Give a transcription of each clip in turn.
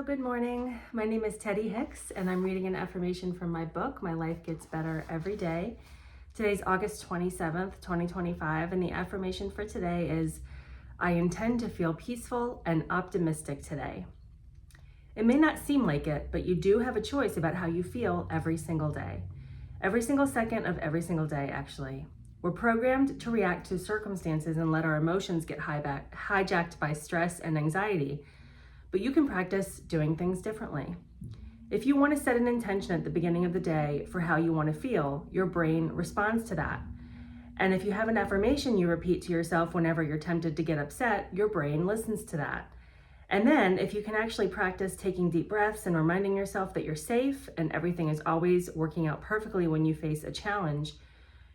good morning. My name is Teddy Hicks, and I'm reading an affirmation from my book, My Life Gets Better Every Day. Today's August 27th, 2025, and the affirmation for today is, I intend to feel peaceful and optimistic today. It may not seem like it, but you do have a choice about how you feel every single day. Every single second of every single day, actually. We're programmed to react to circumstances and let our emotions get hijacked by stress and anxiety. But you can practice doing things differently. If you want to set an intention at the beginning of the day for how you want to feel, your brain responds to that. And if you have an affirmation you repeat to yourself whenever you're tempted to get upset, your brain listens to that. And then if you can actually practice taking deep breaths and reminding yourself that you're safe and everything is always working out perfectly when you face a challenge,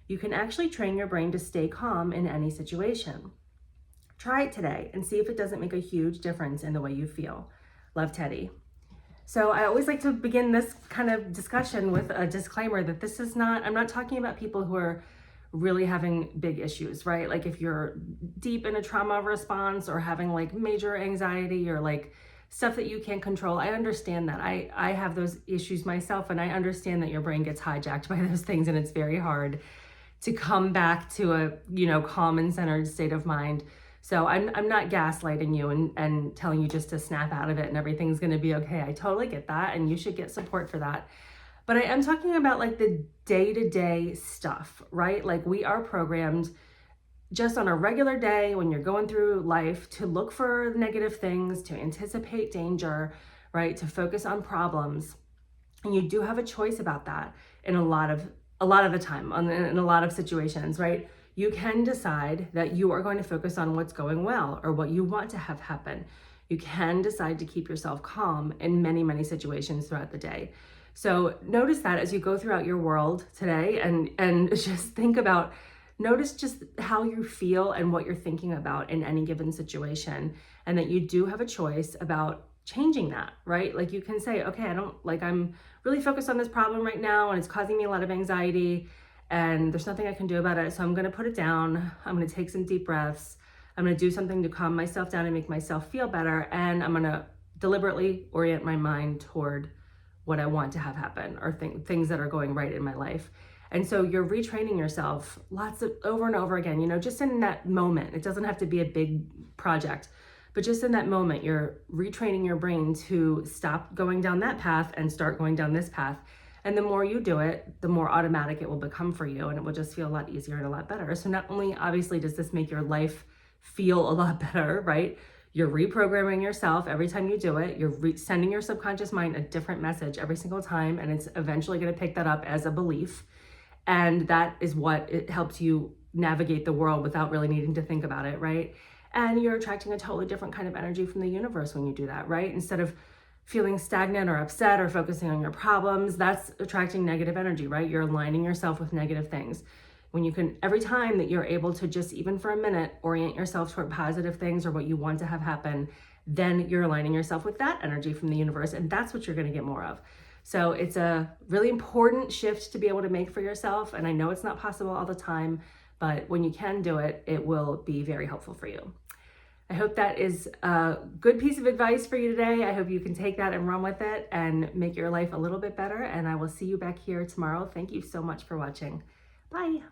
you can actually train your brain to stay calm in any situation. Try it today and see if it doesn't make a huge difference in the way you feel. Love, Teddy. So I always like to begin this kind of discussion with a disclaimer that this is not, I'm not talking about people who are really having big issues, right? Like if you're deep in a trauma response or having like major anxiety or like stuff that you can't control. I understand that. I have those issues myself, and I understand that your brain gets hijacked by those things, and it's very hard to come back to a, calm and centered state of mind. So I'm not gaslighting you and telling you just to snap out of it and everything's going to be okay. I totally get that, and you should get support for that. But I am talking about like the day-to-day stuff, right? Like we are programmed just on a regular day when you're going through life to look for negative things, to anticipate danger, right? To focus on problems. And you do have a choice about that in a lot of the time, in a lot of situations, right? You can decide that you are going to focus on what's going well or what you want to have happen. You can decide to keep yourself calm in many, many situations throughout the day. So notice that as you go throughout your world today and just notice just how you feel and what you're thinking about in any given situation, and that you do have a choice about changing that, right? Like you can say, okay, I'm really focused on this problem right now and it's causing me a lot of anxiety and there's nothing I can do about it. So I'm going to put it down. I'm going to take some deep breaths. I'm going to do something to calm myself down and make myself feel better. And I'm going to deliberately orient my mind toward what I want to have happen or things that are going right in my life. And so you're retraining yourself over and over again, just in that moment. It doesn't have to be a big project, but just in that moment, you're retraining your brain to stop going down that path and start going down this path. And the more you do it, the more automatic it will become for you, and it will just feel a lot easier and a lot better. So not only obviously does this make your life feel a lot better, right? You're reprogramming yourself every time you do it. You're sending your subconscious mind a different message every single time, and it's eventually going to pick that up as a belief. And that is what it helps you navigate the world without really needing to think about it, right? And you're attracting a totally different kind of energy from the universe when you do that, right? Instead of feeling stagnant or upset or focusing on your problems, that's attracting negative energy, right? You're aligning yourself with negative things. When you can, every time that you're able to just even for a minute, orient yourself toward positive things or what you want to have happen, then you're aligning yourself with that energy from the universe. And that's what you're going to get more of. So it's a really important shift to be able to make for yourself. And I know it's not possible all the time, but when you can do it, it will be very helpful for you. I hope that is a good piece of advice for you today. I hope you can take that and run with it and make your life a little bit better. And I will see you back here tomorrow. Thank you so much for watching. Bye.